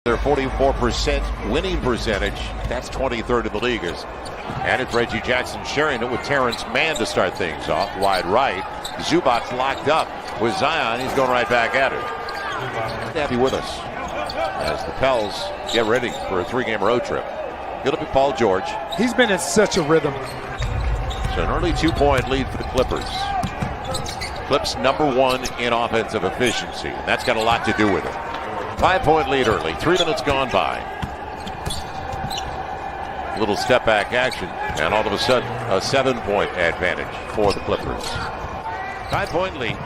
Their 44% winning percentage. That's 23rd in the league. And it's Reggie Jackson sharing it with Terrence Mann to start things off. Wide right. Zubac's locked up with Zion. He's going right back at it. Happy with us as the Pels get ready for a 3-game road trip. It'll be Paul George. He's been in such a rhythm. So an early 2-point lead for the Clippers. Clips #1 in offensive efficiency. And that's got a lot to do with it. 5-point lead early. 3 minutes gone by. Little step back action. And all of a sudden, a 7-point advantage for the Clippers. 5-point lead.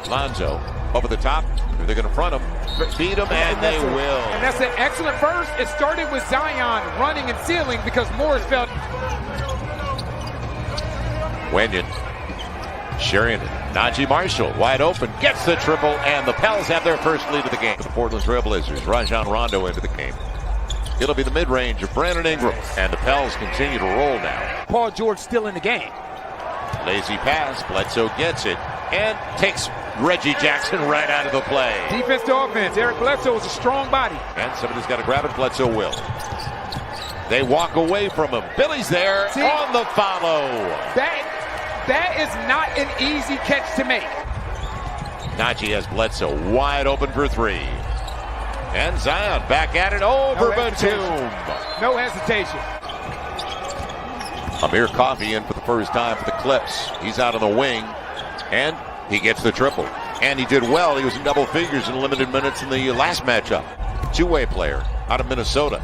Lonzo over the top. They're going to front him. Beat him, and they will. And that's an excellent first. It started with Zion running and sealing because Morris felt. Wenyon sharing it. Najee Marshall wide open, gets the triple, and the Pels have their first lead of the game. The Portland Trailblazers, Rajon Rondo into the game. It'll be the mid-range of Brandon Ingram, and the Pels continue to roll now. Paul George still in the game. Lazy pass, Bledsoe gets it, and takes Reggie Jackson right out of the play. Defense to offense. Eric Bledsoe is a strong body. And somebody's got to grab it. Bledsoe will. They walk away from him. Billy's there on the follow. That is not an easy catch to make. Najee has Bledsoe wide open for 3. And Zion back at it over Batum. No hesitation. Amir Coffey in for the first time for the Clips. He's out on the wing, and he gets the triple. And he did well. He was in double figures in limited minutes in the last matchup. Two-way player out of Minnesota.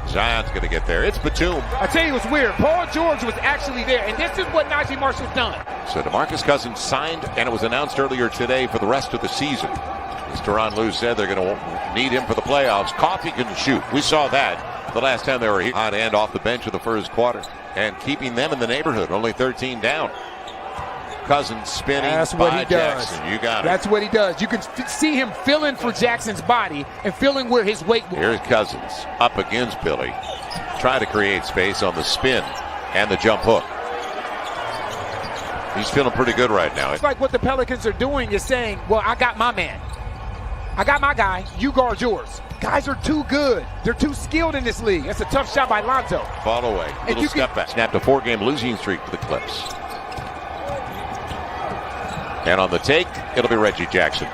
Zion's going to get there. It's Batum. I tell you what's weird. Paul George was actually there, and this is what Najee Marshall's done. So DeMarcus Cousins signed, and it was announced earlier today for the rest of the season. As Tyronn Lue said, they're going to need him for the playoffs. Coffey can shoot. We saw that the last time they were here. On and off the bench in the first quarter. And keeping them in the neighborhood, only 13 down. Cousins spinning. That's what he does. Jackson. You got it. That's what he does. You can see him filling for Jackson's body and filling where his weight was. Here's Cousins up against Billy. Trying to create space on the spin and the jump hook. He's feeling pretty good right now. It's like what the Pelicans are doing is saying, well, I got my man. I got my guy. You guard yours. Guys are too good. They're too skilled in this league. That's a tough shot by Lonzo. Fall away. Little step back. Snapped a 4-game losing streak for the Clips. And on the take, it'll be Reggie Jackson.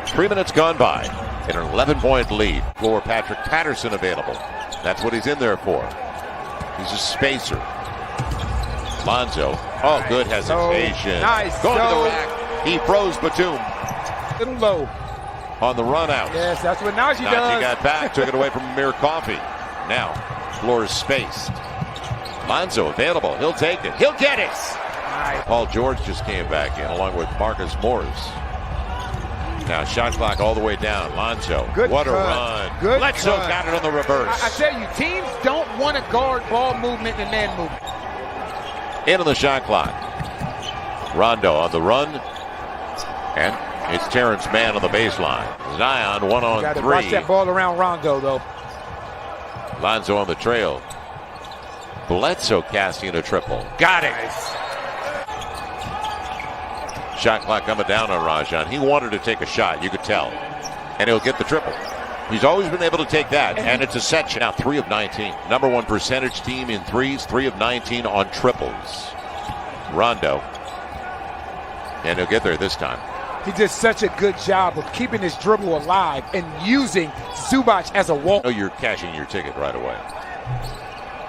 3 minutes gone by. And an 11-point lead for Patrick Patterson available. That's what he's in there for. He's a spacer. Lonzo. Oh, good hesitation. Nice. Going to the rack. He froze Batum. Little low. On the run out. Yes, that's what Najee does. Najee got back, took it away from Amir Coffey. Now, floor is spaced. Lonzo available. He'll take it. He'll get it. Nice. Paul George just came back in along with Marcus Morris. Now, shot clock all the way down. Lonzo. Good what cut. a run. Good Bledsoe cut. got it on the reverse. I tell you, teams don't want to guard ball movement and man movement. Into the shot clock. Rondo on the run. And it's Terrence Mann on the baseline. Zion 1-on-3. Watch that ball around Rondo, though. Lonzo on the trail. Bledsoe casting a triple. Got it. Nice. Shot clock coming down on Rajon. He wanted to take a shot, you could tell. And he'll get the triple. He's always been able to take that, and it's a set shot. Now 3 of 19. #1 percentage team in threes, 3 of 19 on triples. Rondo. And he'll get there this time. He did such a good job of keeping his dribble alive and using Zubac as a walk. Oh, you're cashing your ticket right away.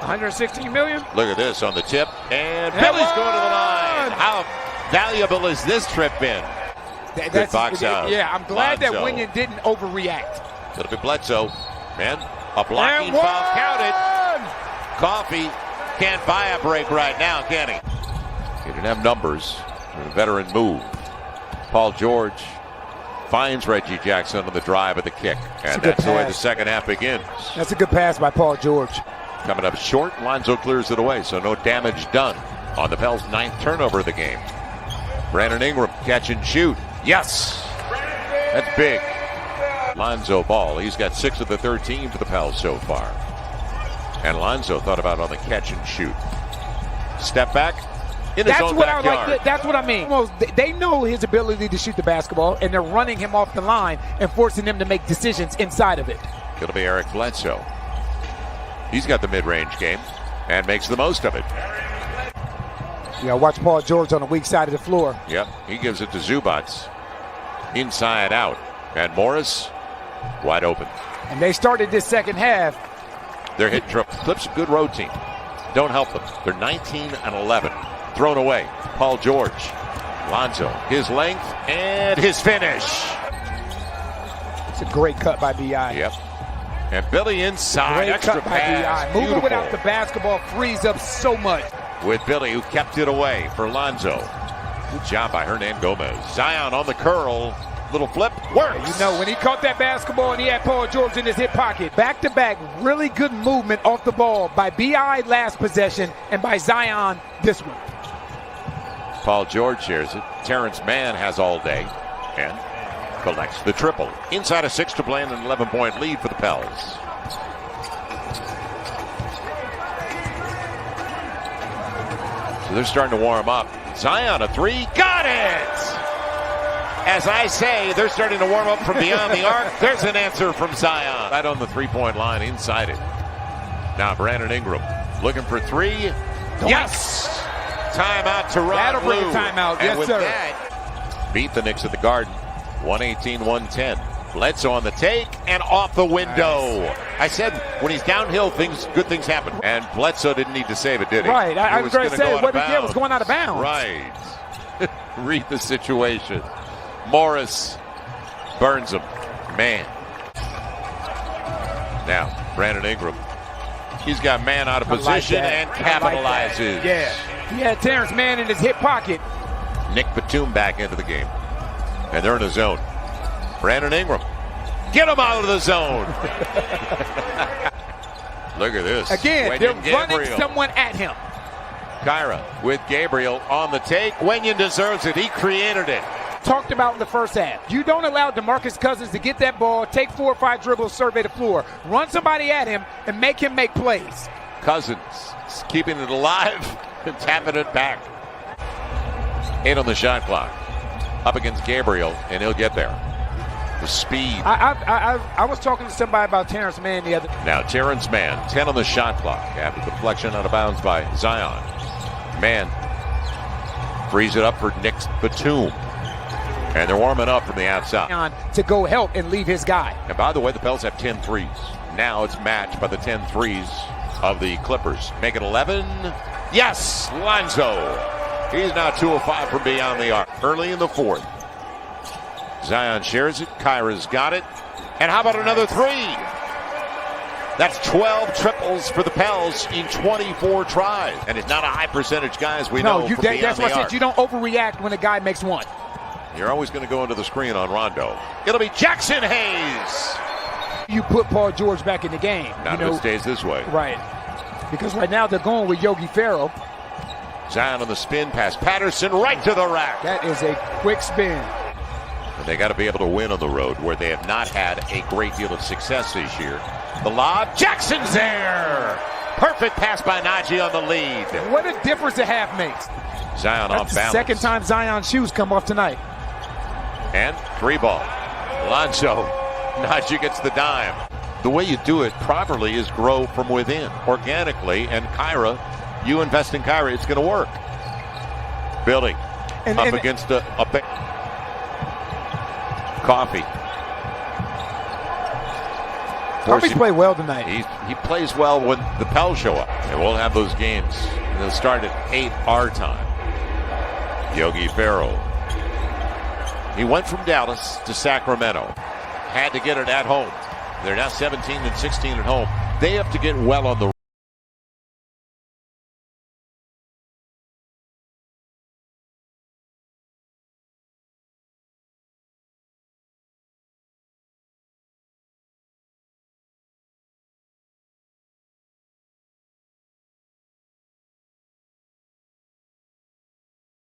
116 million. Look at this on the tip, and Billy's going to the line. How valuable has this trip been? Good box out. Yeah, I'm glad Lonzo. that Wenyon didn't overreact. It'll be Bledsoe. Man, a blocking foul counted. Coffey can't buy a break right now, can he? He didn't have numbers. A veteran move. Paul George finds Reggie Jackson on the drive of the kick. And that's the way the second half begins. That's a good pass by Paul George. Coming up short, Lonzo clears it away, so no damage done on the Pels' 9th turnover of the game. Brandon Ingram, catch and shoot. Yes! That's big. Lonzo ball. He's got 6 of the 13 for the Pels so far. And Lonzo thought about on the catch and shoot. Step back. in his own backyard. That's what I mean. They know his ability to shoot the basketball, and they're running him off the line and forcing him to make decisions inside of it. It'll be Eric Bledsoe. He's got the mid-range game and makes the most of it. Yeah, watch Paul George on the weak side of the floor. Yep, he gives it to Zubac. Inside out. And Morris, wide open. And they started this second half. They're hitting triple. Clips a good road team. Don't help them. They're 19 and 11. Thrown away. Paul George. Lonzo, his length and his finish. It's a great cut by B.I. Yep. And Billy inside. Great extra cut by pass. B.I. Moving without the basketball frees up so much. With Billy, who kept it away for Lonzo. Good job by Hernan Gomez. Zion on the curl. Little flip. Works. You know, when he caught that basketball and he had Paul George in his hip pocket. Back-to-back, really good movement off the ball by B.I. last possession and by Zion this one. Paul George shares it. Terrence Mann has all day and collects the triple. Inside of 6 to play and an 11-point lead for the Pels. So they're starting to warm up. Zion, a three. Got it! As I say, they're starting to warm up from beyond the arc. There's an answer from Zion. Right on the three-point line, inside it. Now Brandon Ingram looking for three. Yes! Timeout to Ron That'll bring a Lue. timeout. And Yes, with sir. that, beat the Knicks at the Garden. 118-110. Bledsoe on the take and off the window. Nice. I said when he's downhill, good things happen. And Bledsoe didn't need to save it, did he? Right. I was going to say, what he did was going out of bounds. Right. Read the situation. Morris burns him. Man. Now, Brandon Ingram. He's got man out of position and capitalizes. Like yeah. He had Terrence Mann in his hip pocket. Nick Batum back into the game. And they're in the zone. Brandon Ingram. Get him out of the zone. Look at this. Again, they're running someone at him. Kyra with Gabriel on the take. Wenyen deserves it. He created it. Talked about in the first half. You don't allow DeMarcus Cousins to get that ball, take 4 or 5 dribbles, survey the floor, run somebody at him, and make him make plays. Cousins keeping it alive and tapping it back. 8 on the shot clock. Up against Gabriel, and he'll get there. The speed. I was talking to somebody about Terrence Mann the other. Now Terrence Mann, 10 on the shot clock after the deflection out of bounds by Zion. Mann frees it up for Nick Batum. And they're warming up from the outside. To go help and leave his guy. And by the way, the Pels have 10 threes. Now it's matched by the 10 threes of the Clippers. Make it 11. Yes, Lonzo. He's now 2 of 5 from beyond the arc. Early in the fourth. Zion shares it. Kyra's got it. And how about another three? That's 12 triples for the Pels in 24 tries. And it's not a high percentage guy, as we know. That's why I said you don't overreact when a guy makes one. You're always going to go into the screen on Rondo. It'll be Jackson Hayes. You put Paul George back in the game. Not if it stays this way. Right. Because right now they're going with Yogi Ferrell. Zion on the spin pass. Patterson right to the rack. That is a quick spin. And they got to be able to win on the road where they have not had a great deal of success this year. The lob. Jackson's there. Perfect pass by Najee on the lead. What a difference a half makes. Zion off balance. Second time Zion's shoes come off tonight. And 3 ball. Lonzo. Najee gets the dime. The way you do it properly is grow from within, organically. And Kyra, you invest in Kyra, it's going to work. Billy up against a Coffee. Coffee's played well tonight. He plays well when the Pels show up. And we'll have those games. They'll start at 8 our time. Yogi Ferrell. He went from Dallas to Sacramento. Had to get it at home. They're now 17 and 16 at home. They have to get well on the